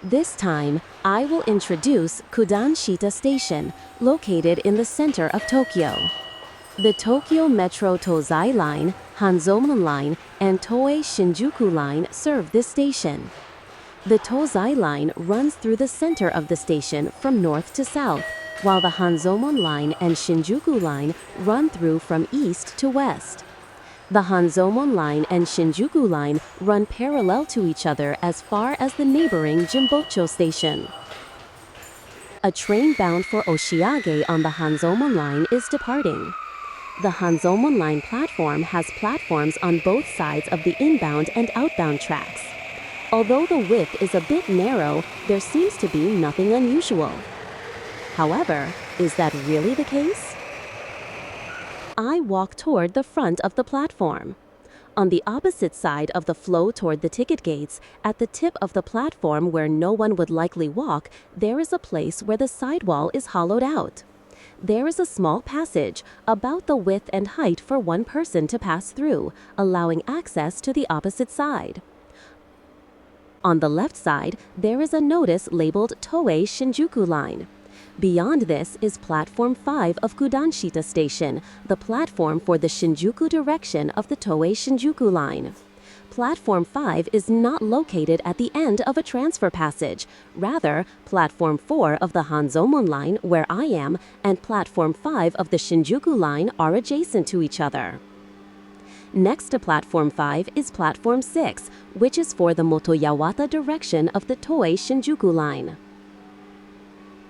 This time, I will introduce Kudanshita Station, located in the center of Tokyo. The Tokyo Metro Toei Line, Hanzomon Line, and Toei Shinjuku Line serve this station. The Toei Line runs through the center of the station from north to south, while the Hanzomon Line and Shinjuku Line run through from east to west. The Hanzomon Line and Shinjuku Line run parallel to each other as far as the neighboring Jimbocho Station. A train bound for Oshiage on the Hanzomon Line is departing. The Hanzomon Line platform has platforms on both sides of the inbound and outbound tracks. Although the width is a bit narrow, there seems to be nothing unusual. However, is that really the case? I walk toward the front of the platform. On the opposite side of the flow toward the ticket gates, at the tip of the platform where no one would likely walk, there is a place where the sidewall is hollowed out. There is a small passage, about the width and height for one person to pass through, allowing access to the opposite side. On the left side, there is a notice labeled Toei Shinjuku Line. Beyond this is Platform 5 of Kudanshita Station, the platform for the Shinjuku direction of the Toei Shinjuku Line. Platform 5 is not located at the end of a transfer passage. Rather, Platform 4 of the Hanzomon Line, where I am, and Platform 5 of the Shinjuku Line are adjacent to each other. Next to Platform 5 is Platform 6, which is for the Motoyawata direction of the Toei Shinjuku Line.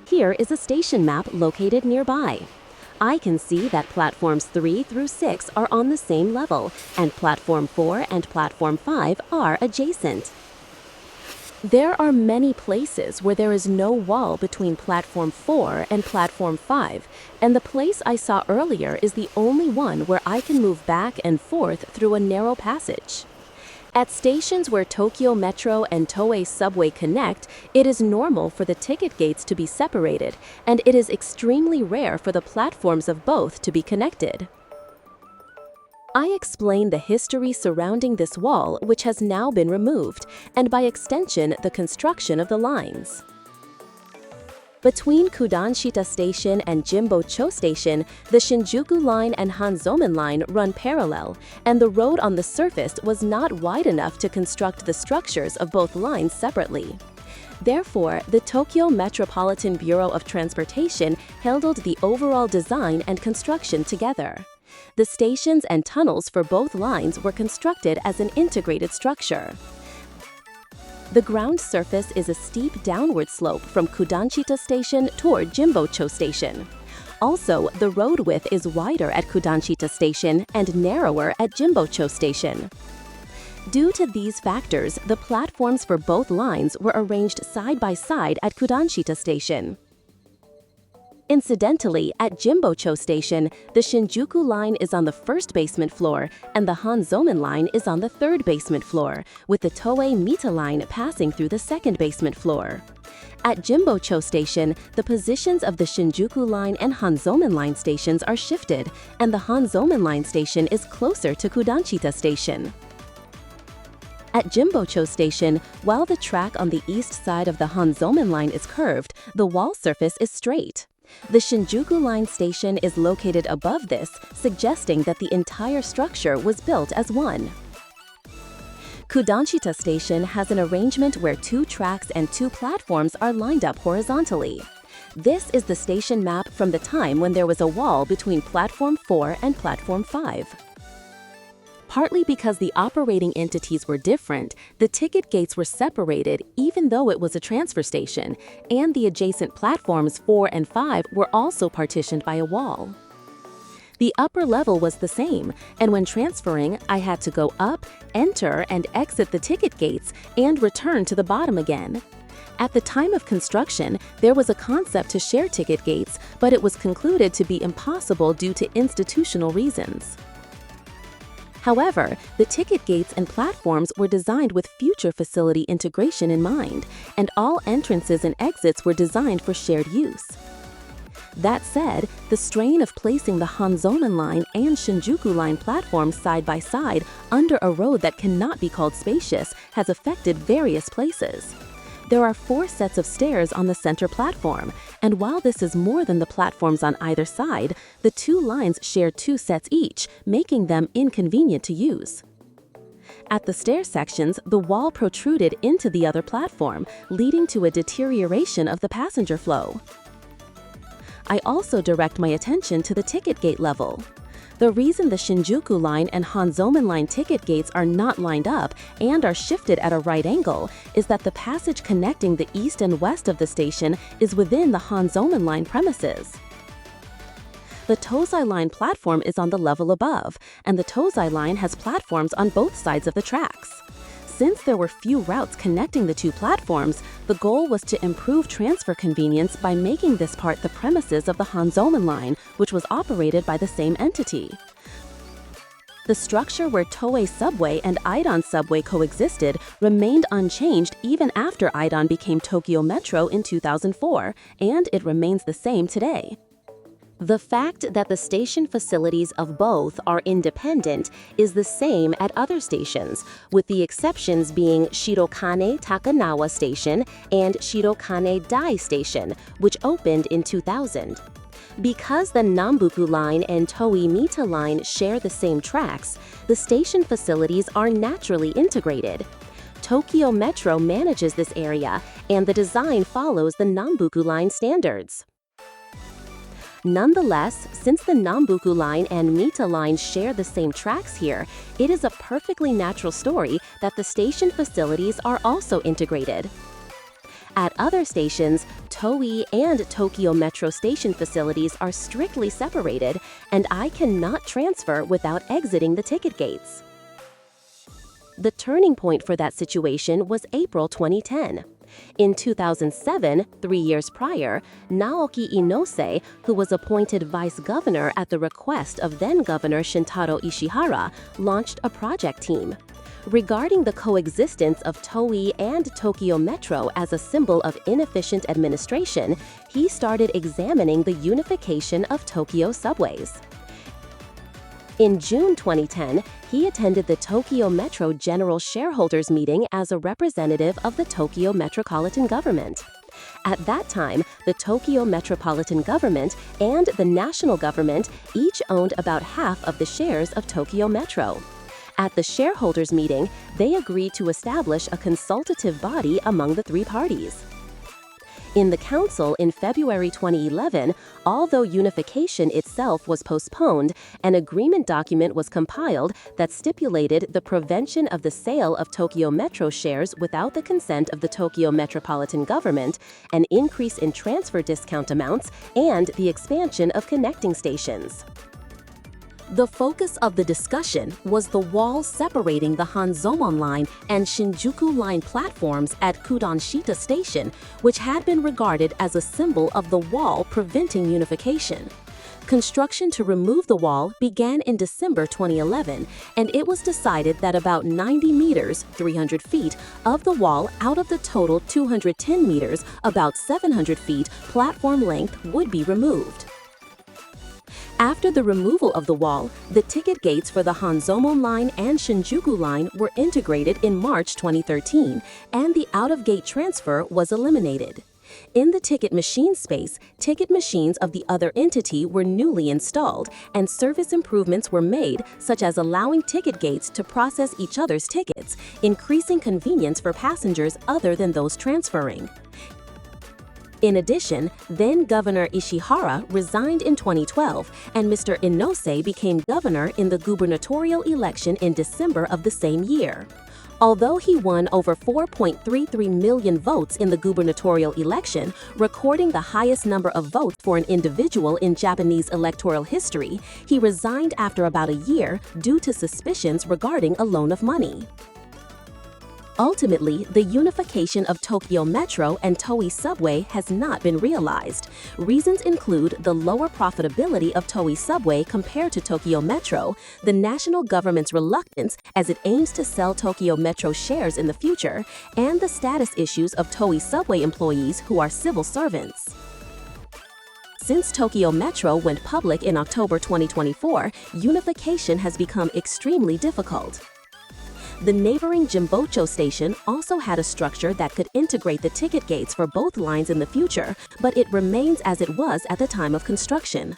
Here is a station map located nearby. I can see that platforms 3 through 6 are on the same level, and platform 4 and platform 5 are adjacent. There are many places where there is no wall between platform 4 and platform 5, and the place I saw earlier is the only one where I can move back and forth through a narrow passage. At stations where Tokyo Metro and Toei Subway connect, it is normal for the ticket gates to be separated, and it is extremely rare for the platforms of both to be connected. I explain the history surrounding this wall, which has now been removed, and by extension, the construction of the lines. Between Kudanshita Station and Jimbocho Station, the Shinjuku Line and Hanzomon Line run parallel, and the road on the surface was not wide enough to construct the structures of both lines separately. Therefore, the Tokyo Metropolitan Bureau of Transportation handled the overall design and construction together. The stations and tunnels for both lines were constructed as an integrated structure. The ground surface is a steep downward slope from Kudanshita Station toward Jimbocho Station. Also, the road width is wider at Kudanshita Station and narrower at Jimbocho Station. Due to these factors, the platforms for both lines were arranged side by side at Kudanshita Station. Incidentally, at Jimbocho Station, the Shinjuku Line is on the first basement floor and the Hanzomon Line is on the third basement floor, with the Toei Mita Line passing through the second basement floor. At Jimbocho Station, the positions of the Shinjuku Line and Hanzomon Line stations are shifted, and the Hanzomon Line station is closer to Kudanshita Station. At Jimbocho Station, while the track on the east side of the Hanzomon Line is curved, the wall surface is straight. The Shinjuku Line station is located above this, suggesting that the entire structure was built as one. Kudanshita Station has an arrangement where 2 tracks and 2 platforms are lined up horizontally. This is the station map from the time when there was a wall between Platform 4 and Platform 5. Partly because the operating entities were different, the ticket gates were separated even though it was a transfer station, and the adjacent platforms 4 and 5 were also partitioned by a wall. The upper level was the same, and when transferring, I had to go up, enter, and exit the ticket gates, and return to the bottom again. At the time of construction, there was a concept to share ticket gates, but it was concluded to be impossible due to institutional reasons. However, the ticket gates and platforms were designed with future facility integration in mind, and all entrances and exits were designed for shared use. That said, the strain of placing the Hanzomon Line and Shinjuku Line platforms side by side under a road that cannot be called spacious has affected various places. There are 4 sets of stairs on the center platform, and while this is more than the platforms on either side, the 2 lines share 2 sets each, making them inconvenient to use. At the stair sections, the wall protruded into the other platform, leading to a deterioration of the passenger flow. I also direct my attention to the ticket gate level. The reason the Shinjuku Line and Hanzomon Line ticket gates are not lined up and are shifted at a right angle is that the passage connecting the east and west of the station is within the Hanzomon Line premises. The Toei Line platform is on the level above, and the Toei Line has platforms on both sides of the tracks. Since there were few routes connecting the 2 platforms, the goal was to improve transfer convenience by making this part the premises of the Hanzomon Line, which was operated by the same entity. The structure where Toei Subway and Eidon Subway coexisted remained unchanged even after Eidon became Tokyo Metro in 2004, and it remains the same today. The fact that the station facilities of both are independent is the same at other stations, with the exceptions being Shirokane Takanawa Station and Shirokane Dai Station, which opened in 2000. Because the Nambuku Line and Toei Mita Line share the same tracks, the station facilities are naturally integrated. Tokyo Metro manages this area, and the design follows the Nambuku Line standards. Nonetheless, since the Nambuku Line and Mita Line share the same tracks here, it is a perfectly natural story that the station facilities are also integrated. At other stations, Toei and Tokyo Metro station facilities are strictly separated, and I cannot transfer without exiting the ticket gates. The turning point for that situation was April 2010. In 2007, 3 years prior, Naoki Inose, who was appointed vice governor at the request of then-governor Shintaro Ishihara, launched a project team. Regarding the coexistence of Toei and Tokyo Metro as a symbol of inefficient administration, he started examining the unification of Tokyo subways. In June 2010, he attended the Tokyo Metro General Shareholders Meeting as a representative of the Tokyo Metropolitan Government. At that time, the Tokyo Metropolitan Government and the national government each owned about half of the shares of Tokyo Metro. At the shareholders meeting, they agreed to establish a consultative body among the 3 parties. In the council in February 2011, although unification itself was postponed, an agreement document was compiled that stipulated the prevention of the sale of Tokyo Metro shares without the consent of the Tokyo Metropolitan Government, an increase in transfer discount amounts, and the expansion of connecting stations. The focus of the discussion was the wall separating the Hanzomon Line and Shinjuku Line platforms at Kudanshita Station, which had been regarded as a symbol of the wall preventing unification. Construction to remove the wall began in December 2011, and it was decided that about 90 meters, 300 feet, of the wall out of the total 210 meters, about 700 feet, platform length would be removed. After the removal of the wall, the ticket gates for the Hanzomon Line and Shinjuku Line were integrated in March 2013, and the out-of-gate transfer was eliminated. In the ticket machine space, ticket machines of the other entity were newly installed, and service improvements were made, such as allowing ticket gates to process each other's tickets, increasing convenience for passengers other than those transferring. In addition, then-Governor Ishihara resigned in 2012, and Mr. Inose became governor in the gubernatorial election in December of the same year. Although he won over 4.33 million votes in the gubernatorial election, recording the highest number of votes for an individual in Japanese electoral history, he resigned after about a year due to suspicions regarding a loan of money. Ultimately, the unification of Tokyo Metro and Toei Subway has not been realized. Reasons include the lower profitability of Toei Subway compared to Tokyo Metro, the national government's reluctance as it aims to sell Tokyo Metro shares in the future, and the status issues of Toei Subway employees who are civil servants. Since Tokyo Metro went public in October 2024, unification has become extremely difficult. The neighboring Jimbocho station also had a structure that could integrate the ticket gates for both lines in the future, but it remains as it was at the time of construction.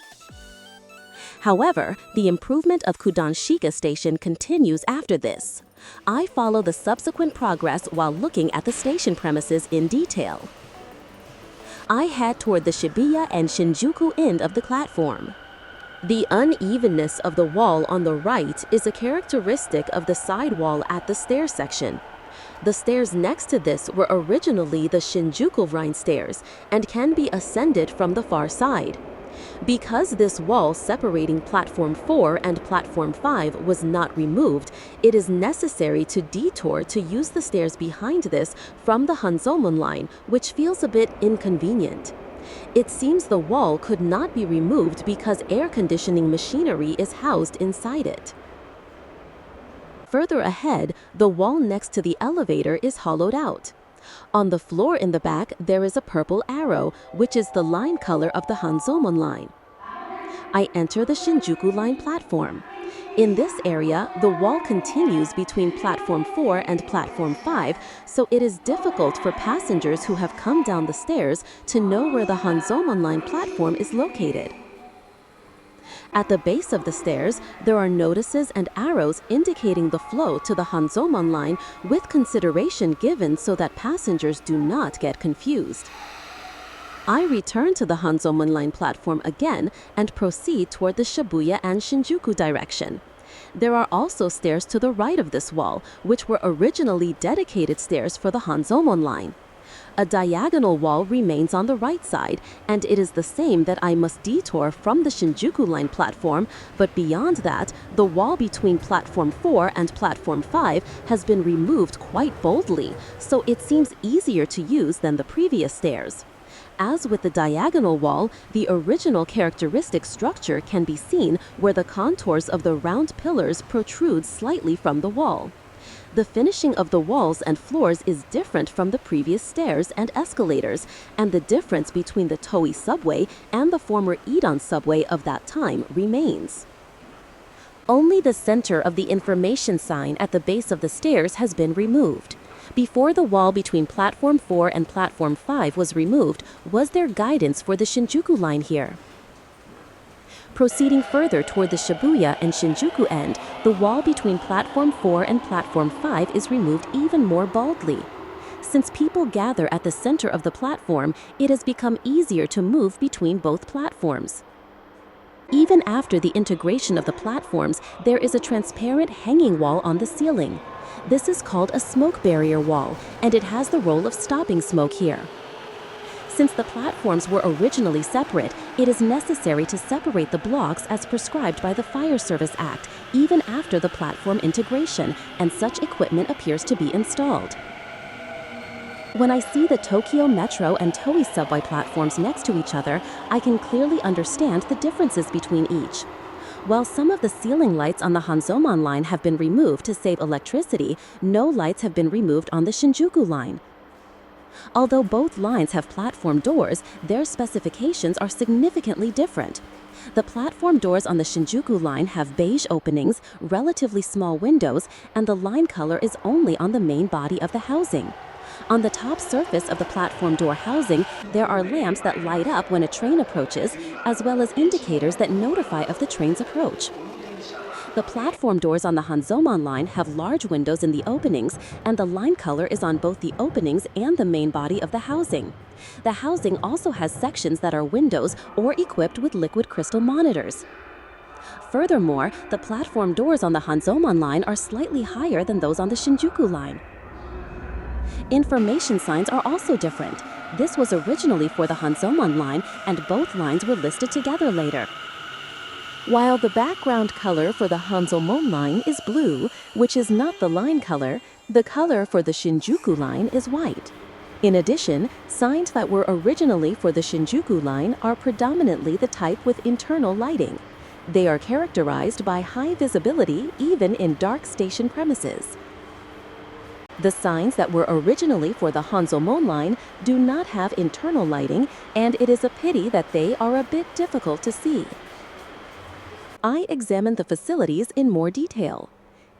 However, the improvement of Kudanshita Station continues after this. I follow the subsequent progress while looking at the station premises in detail. I head toward the Shibuya and Shinjuku end of the platform. The unevenness of the wall on the right is a characteristic of the sidewall at the stair section. The stairs next to this were originally the Shinjuku Line stairs and can be ascended from the far side. Because this wall separating Platform 4 and Platform 5 was not removed, it is necessary to detour to use the stairs behind this from the Hanzomon Line, which feels a bit inconvenient. It seems the wall could not be removed because air conditioning machinery is housed inside it. Further ahead, the wall next to the elevator is hollowed out. On the floor in the back, there is a purple arrow, which is the line color of the Hanzomon Line. I enter the Shinjuku Line platform. In this area, the wall continues between Platform 4 and Platform 5, so it is difficult for passengers who have come down the stairs to know where the Hanzomon Line platform is located. At the base of the stairs, there are notices and arrows indicating the flow to the Hanzomon Line, with consideration given so that passengers do not get confused. I return to the Hanzomon Line platform again and proceed toward the Shibuya and Shinjuku direction. There are also stairs to the right of this wall, which were originally dedicated stairs for the Hanzomon Line. A diagonal wall remains on the right side, and it is the same that I must detour from the Shinjuku Line platform, but beyond that, the wall between Platform 4 and Platform 5 has been removed quite boldly, so it seems easier to use than the previous stairs. As with the diagonal wall, the original characteristic structure can be seen where the contours of the round pillars protrude slightly from the wall. The finishing of the walls and floors is different from the previous stairs and escalators, and the difference between the Toei subway and the former Edon subway of that time remains. Only the center of the information sign at the base of the stairs has been removed. Before the wall between Platform 4 and Platform 5 was removed, was there guidance for the Shinjuku Line here? Proceeding further toward the Shibuya and Shinjuku end, the wall between Platform 4 and Platform 5 is removed even more boldly. Since people gather at the center of the platform, it has become easier to move between both platforms. Even after the integration of the platforms, there is a transparent hanging wall on the ceiling. This is called a smoke barrier wall, and it has the role of stopping smoke here. Since the platforms were originally separate, it is necessary to separate the blocks as prescribed by the Fire Service Act, even after the platform integration, and such equipment appears to be installed. When I see the Tokyo Metro and Toei subway platforms next to each other, I can clearly understand the differences between each. While some of the ceiling lights on the Hanzomon Line have been removed to save electricity, no lights have been removed on the Shinjuku Line. Although both lines have platform doors, their specifications are significantly different. The platform doors on the Shinjuku Line have beige openings, relatively small windows, and the line color is only on the main body of the housing. On the top surface of the platform door housing, there are lamps that light up when a train approaches, as well as indicators that notify of the train's approach. The platform doors on the Hanzomon Line have large windows in the openings, and the line color is on both the openings and the main body of the housing. The housing also has sections that are windows or equipped with liquid crystal monitors. Furthermore, the platform doors on the Hanzomon Line are slightly higher than those on the Shinjuku Line. Information signs are also different. This was originally for the Hanzomon Line, and both lines were listed together later. While the background color for the Hanzomon Line is blue, which is not the line color, the color for the Shinjuku Line is white. In addition, signs that were originally for the Shinjuku Line are predominantly the type with internal lighting. They are characterized by high visibility even in dark station premises. The signs that were originally for the Hanzomon Line do not have internal lighting, and it is a pity that they are a bit difficult to see. I examined the facilities in more detail.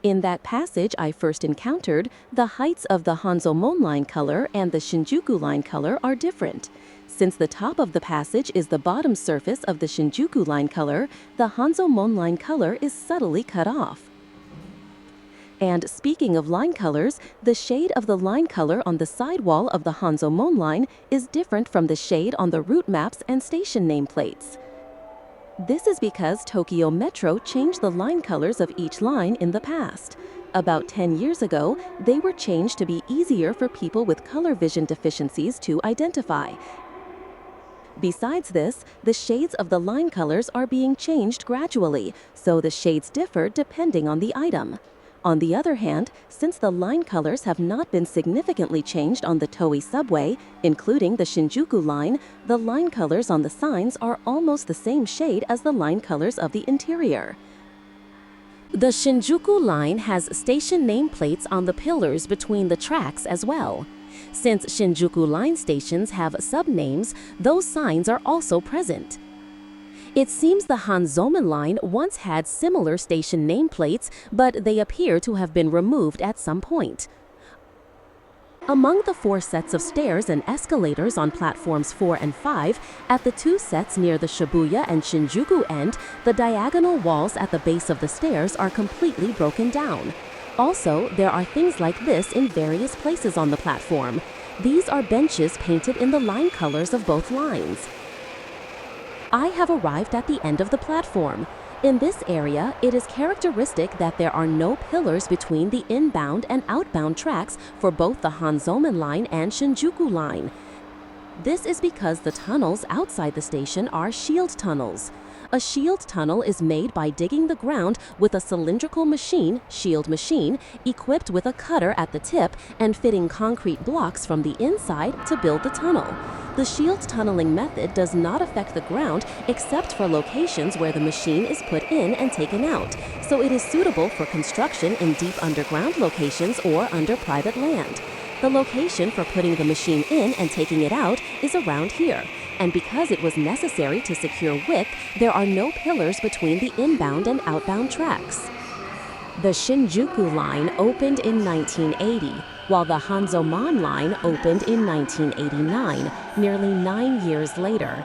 In that passage I first encountered, the heights of the Hanzomon Line color and the Shinjuku Line color are different. Since the top of the passage is the bottom surface of the Shinjuku Line color, the Hanzomon Line color is subtly cut off. And speaking of line colors, the shade of the line color on the sidewall of the Hanzomon Line is different from the shade on the route maps and station nameplates. This is because Tokyo Metro changed the line colors of each line in the past. About 10 years ago, they were changed to be easier for people with color vision deficiencies to identify. Besides this, the shades of the line colors are being changed gradually, so the shades differ depending on the item. On the other hand, since the line colors have not been significantly changed on the Toei subway, including the Shinjuku line, the line colors on the signs are almost the same shade as the line colors of the interior. The Shinjuku line has station nameplates on the pillars between the tracks as well. Since Shinjuku line stations have subnames, those signs are also present. It seems the Hanzomon Line once had similar station nameplates, but they appear to have been removed at some point. Among the 4 sets of stairs and escalators on platforms 4 and 5, at the 2 sets near the Shibuya and Shinjuku end, the diagonal walls at the base of the stairs are completely broken down. Also, there are things like this in various places on the platform. These are benches painted in the line colors of both lines. I have arrived at the end of the platform. In this area, it is characteristic that there are no pillars between the inbound and outbound tracks for both the Hanzomon Line and Shinjuku Line. This is because the tunnels outside the station are shield tunnels. A shield tunnel is made by digging the ground with a cylindrical machine, shield machine, equipped with a cutter at the tip and fitting concrete blocks from the inside to build the tunnel. The shield tunneling method does not affect the ground except for locations where the machine is put in and taken out, so it is suitable for construction in deep underground locations or under private land. The location for putting the machine in and taking it out is around here, and because it was necessary to secure width, there are no pillars between the inbound and outbound tracks. The Shinjuku Line opened in 1980, while the Hanzomon Line opened in 1989, nearly 9 years later.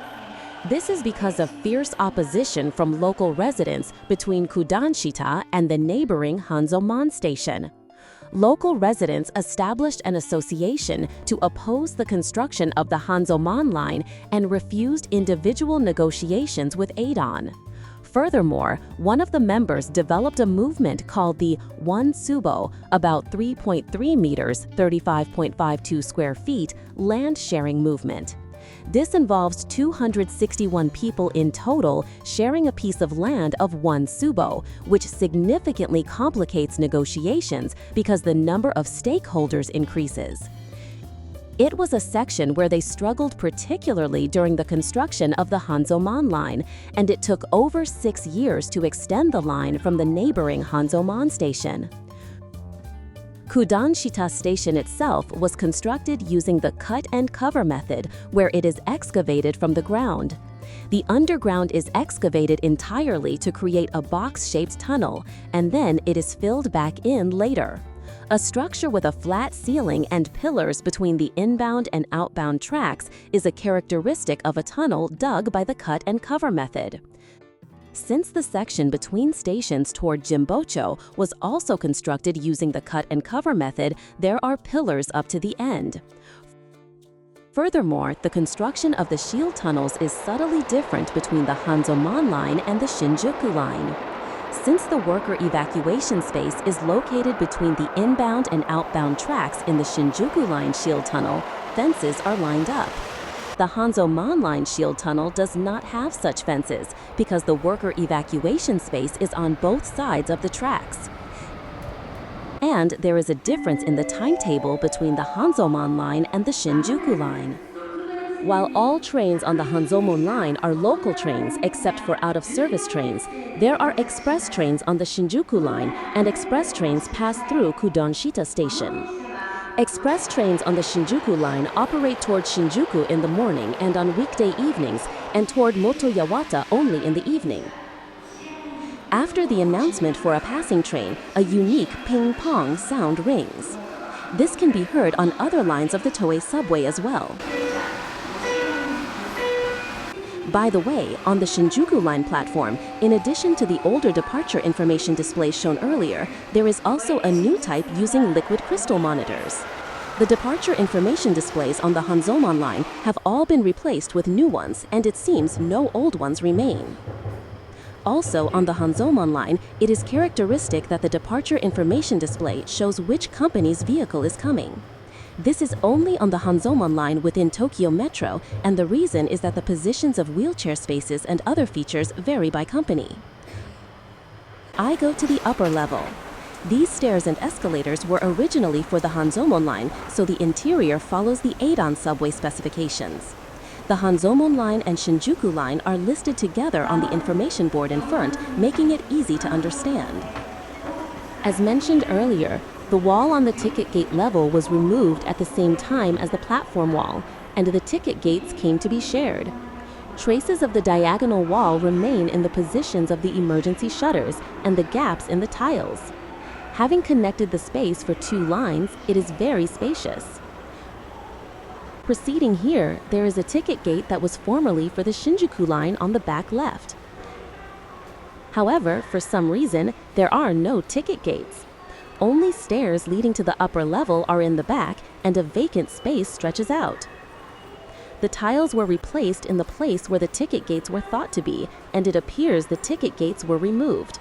This is because of fierce opposition from local residents between Kudanshita and the neighboring Hanzomon Station. Local residents established an association to oppose the construction of the Hanzomon Line and refused individual negotiations with Adon. Furthermore, one of the members developed a movement called the One Subo, about 3.3 meters, 35.52 square feet, land-sharing movement. This involves 261 people in total sharing a piece of land of 1 subo, which significantly complicates negotiations because the number of stakeholders increases. It was a section where they struggled particularly during the construction of the Hanzomon Line, and it took over 6 years to extend the line from the neighboring Hanzomon Station. Kudanshita Station itself was constructed using the cut and cover method, where it is excavated from the ground. The underground is excavated entirely to create a box-shaped tunnel, and then it is filled back in later. A structure with a flat ceiling and pillars between the inbound and outbound tracks is a characteristic of a tunnel dug by the cut and cover method. Since the section between stations toward Jimbocho was also constructed using the cut and cover method, there are pillars up to the end. Furthermore, the construction of the shield tunnels is subtly different between the Hanzomon Line and the Shinjuku Line. Since the worker evacuation space is located between the inbound and outbound tracks in the Shinjuku Line shield tunnel, fences are lined up. The Hanzomon Line shield tunnel does not have such fences because the worker evacuation space is on both sides of the tracks. And there is a difference in the timetable between the Hanzomon Line and the Shinjuku Line. While all trains on the Hanzomon Line are local trains except for out-of-service trains, there are express trains on the Shinjuku Line, and express trains pass through Kudanshita Station. Express trains on the Shinjuku Line operate toward Shinjuku in the morning and on weekday evenings, and toward Motoyawata only in the evening. After the announcement for a passing train, a unique ping-pong sound rings. This can be heard on other lines of the Toei subway as well. By the way, on the Shinjuku Line platform, in addition to the older departure information displays shown earlier, there is also a new type using liquid crystal monitors. The departure information displays on the Hanzomon Line have all been replaced with new ones, and it seems no old ones remain. Also, on the Hanzomon Line, it is characteristic that the departure information display shows which company's vehicle is coming. This is only on the Hanzomon Line within Tokyo Metro, and the reason is that the positions of wheelchair spaces and other features vary by company. I go to the upper level. These stairs and escalators were originally for the Hanzomon Line, so the interior follows the Eidon subway specifications. The Hanzomon Line and Shinjuku Line are listed together on the information board in front, making it easy to understand. As mentioned earlier, the wall on the ticket gate level was removed at the same time as the platform wall, and the ticket gates came to be shared. Traces of the diagonal wall remain in the positions of the emergency shutters and the gaps in the tiles. Having connected the space for two lines, it is very spacious. Proceeding here, there is a ticket gate that was formerly for the Shinjuku Line on the back left. However, for some reason, there are no ticket gates. Only stairs leading to the upper level are in the back, and a vacant space stretches out. The tiles were replaced in the place where the ticket gates were thought to be, and it appears the ticket gates were removed.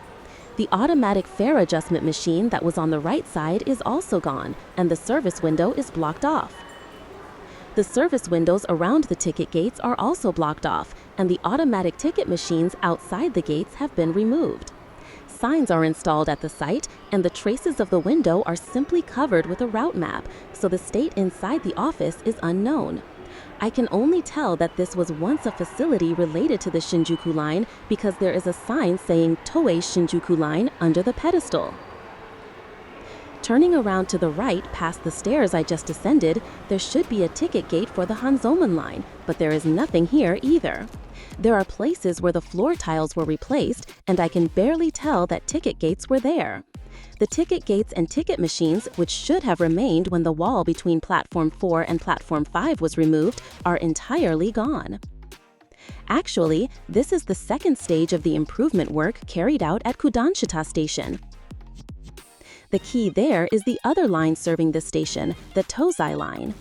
The automatic fare adjustment machine that was on the right side is also gone, and the service window is blocked off. The service windows around the ticket gates are also blocked off, and the automatic ticket machines outside the gates have been removed. Signs are installed at the site, and the traces of the window are simply covered with a route map, so the state inside the office is unknown. I can only tell that this was once a facility related to the Shinjuku Line because there is a sign saying Toei Shinjuku Line under the pedestal. Turning around to the right past the stairs I just descended, there should be a ticket gate for the Hanzomon Line, but there is nothing here either. There are places where the floor tiles were replaced, and I can barely tell that ticket gates were there. The ticket gates and ticket machines, which should have remained when the wall between Platform 4 and Platform 5 was removed, are entirely gone. Actually, this is the second stage of the improvement work carried out at Kudanshita Station. The key there is the other line serving this station, the Toei Line.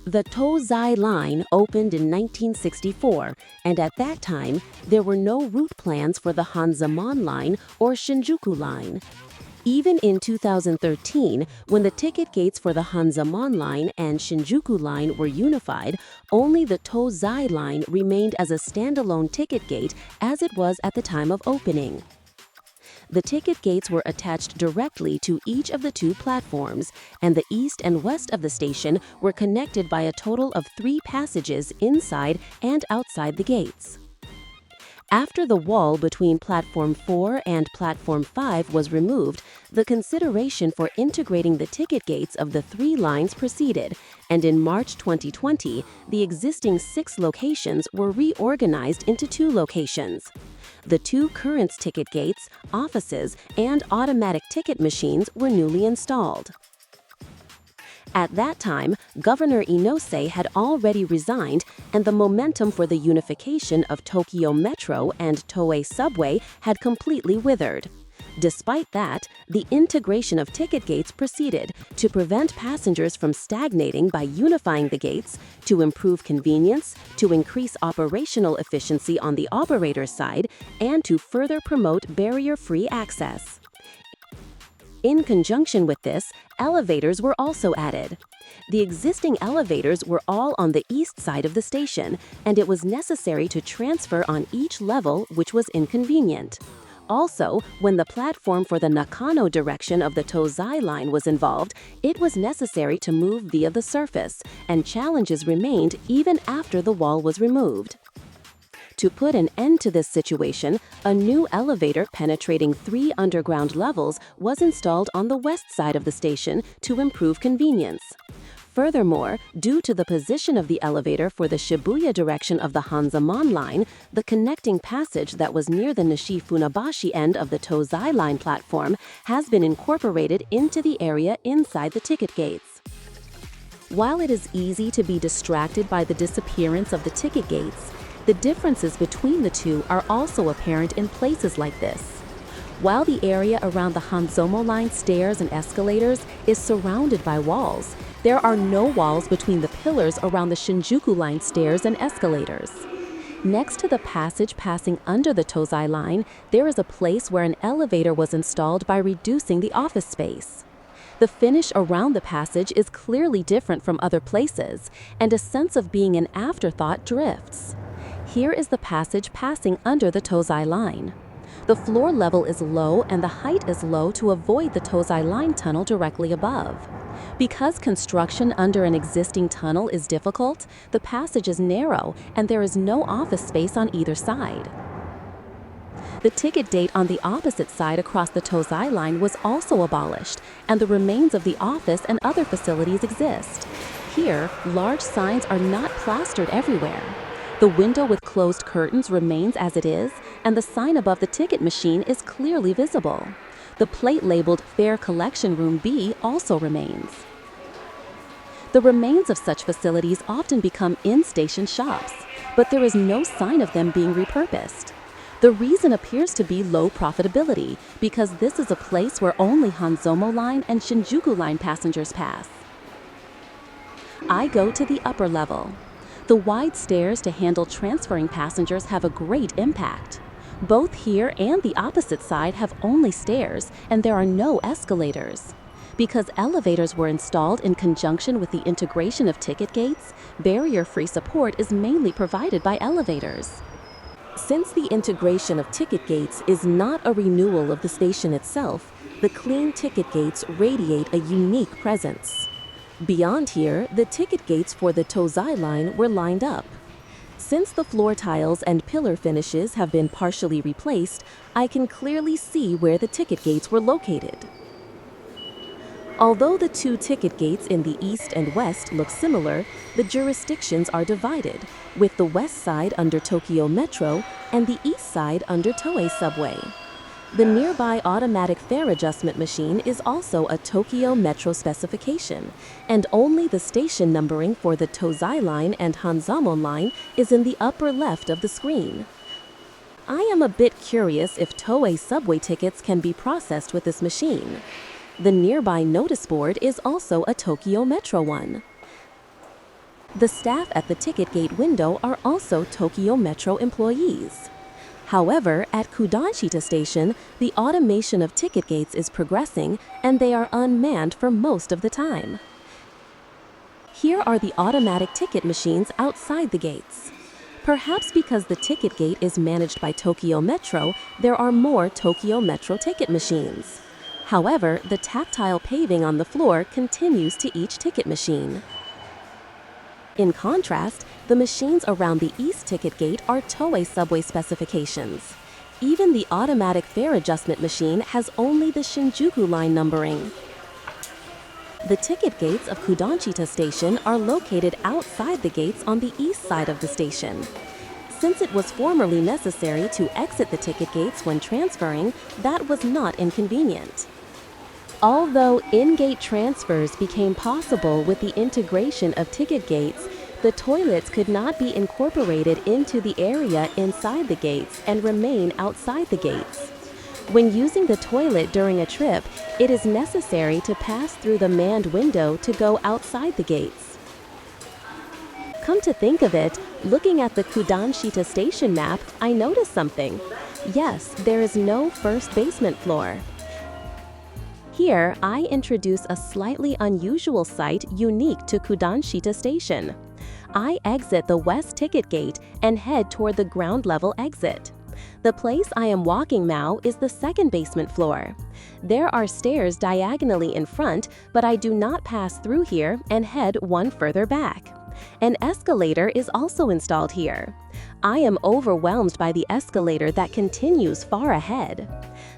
The Toei Line opened in 1964, and at that time, there were no route plans for the Hanzomon Line or Shinjuku Line. Even in 2013, when the ticket gates for the Hanzomon Line and Shinjuku Line were unified, only the Toei Line remained as a standalone ticket gate as it was at the time of opening. The ticket gates were attached directly to each of the two platforms, and the east and west of the station were connected by a total of 3 passages inside and outside the gates. After the wall between Platform 4 and Platform 5 was removed, the consideration for integrating the ticket gates of the 3 lines proceeded, and in March 2020, the existing 6 locations were reorganized into 2 locations. The 2 current ticket gates, offices, and automatic ticket machines were newly installed. At that time, Governor Inose had already resigned, and the momentum for the unification of Tokyo Metro and Toei Subway had completely withered. Despite that, the integration of ticket gates proceeded to prevent passengers from stagnating by unifying the gates, to improve convenience, to increase operational efficiency on the operator's side, and to further promote barrier-free access. In conjunction with this, elevators were also added. The existing elevators were all on the east side of the station, and it was necessary to transfer on each level, which was inconvenient. Also, when the platform for the Nakano direction of the Toei Line was involved, it was necessary to move via the surface, and challenges remained even after the wall was removed. To put an end to this situation, a new elevator penetrating 3 underground levels was installed on the west side of the station to improve convenience. Furthermore, due to the position of the elevator for the Shibuya direction of the Hanzomon Line, the connecting passage that was near the Nishi-Funabashi end of the Tozai Line platform has been incorporated into the area inside the ticket gates. While it is easy to be distracted by the disappearance of the ticket gates, the differences between the two are also apparent in places like this. While the area around the Hanzomon Line stairs and escalators is surrounded by walls, there are no walls between the pillars around the Shinjuku Line stairs and escalators. Next to the passage passing under the Tozai Line, there is a place where an elevator was installed by reducing the office space. The finish around the passage is clearly different from other places, and a sense of being an afterthought drifts. Here is the passage passing under the Tozai Line. The floor level is low and the height is low to avoid the Tozai Line tunnel directly above. Because construction under an existing tunnel is difficult, the passage is narrow and there is no office space on either side. The ticket gate on the opposite side across the Tozai Line was also abolished, and the remains of the office and other facilities exist. Here, large signs are not plastered everywhere. The window with closed curtains remains as it is, and the sign above the ticket machine is clearly visible. The plate labeled Fair Collection Room B also remains. The remains of such facilities often become in-station shops, but there is no sign of them being repurposed. The reason appears to be low profitability, because this is a place where only Hanzomon Line and Shinjuku Line passengers pass. I go to the upper level. The wide stairs to handle transferring passengers have a great impact. Both here and the opposite side have only stairs, and there are no escalators. Because elevators were installed in conjunction with the integration of ticket gates, barrier-free support is mainly provided by elevators. Since the integration of ticket gates is not a renewal of the station itself, the clean ticket gates radiate a unique presence. Beyond here, the ticket gates for the Tozai Line were lined up. Since the floor tiles and pillar finishes have been partially replaced, I can clearly see where the ticket gates were located. Although the two ticket gates in the east and west look similar, the jurisdictions are divided, with the west side under Tokyo Metro and the east side under Toei Subway. The nearby automatic fare adjustment machine is also a Tokyo Metro specification, and only the station numbering for the Tozai Line and Hanzomon Line is in the upper left of the screen. I am a bit curious if Toei Subway tickets can be processed with this machine. The nearby notice board is also a Tokyo Metro one. The staff at the ticket gate window are also Tokyo Metro employees. However, at Kudanshita Station, the automation of ticket gates is progressing and they are unmanned for most of the time. Here are the automatic ticket machines outside the gates. Perhaps because the ticket gate is managed by Tokyo Metro, there are more Tokyo Metro ticket machines. However, the tactile paving on the floor continues to each ticket machine. In contrast, the machines around the east ticket gate are Toei Subway specifications. Even the automatic fare adjustment machine has only the Shinjuku Line numbering. The ticket gates of Kudanshita Station are located outside the gates on the east side of the station. Since it was formerly necessary to exit the ticket gates when transferring, that was not inconvenient. Although in-gate transfers became possible with the integration of ticket gates, the toilets could not be incorporated into the area inside the gates and remain outside the gates. When using the toilet during a trip, it is necessary to pass through the manned window to go outside the gates. Come to think of it, looking at the Kudanshita Station map, I noticed something. Yes, there is no first basement floor. Here, I introduce a slightly unusual site unique to Kudanshita Station. I exit the west ticket gate and head toward the ground level exit. The place I am walking now is the second basement floor. There are stairs diagonally in front, but I do not pass through here and head one further back. An escalator is also installed here. I am overwhelmed by the escalator that continues far ahead.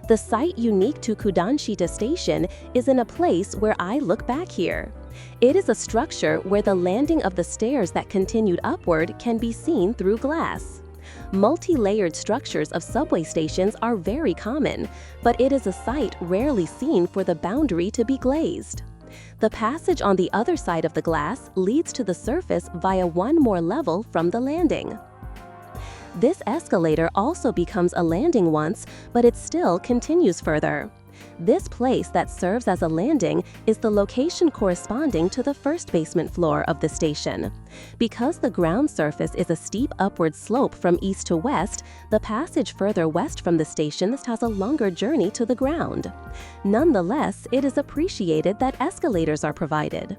The site unique to Kudanshita Station is in a place where I look back here. It is a structure where the landing of the stairs that continued upward can be seen through glass. Multi-layered structures of subway stations are very common, but it is a sight rarely seen for the boundary to be glazed. The passage on the other side of the glass leads to the surface via one more level from the landing. This escalator also becomes a landing once, but it still continues further. This place that serves as a landing is the location corresponding to the first basement floor of the station. Because the ground surface is a steep upward slope from east to west, the passage further west from the station has a longer journey to the ground. Nonetheless, it is appreciated that escalators are provided.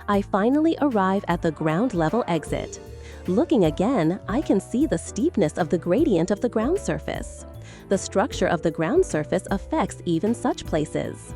I finally arrive at the ground level exit. Looking again, I can see the steepness of the gradient of the ground surface. The structure of the ground surface affects even such places.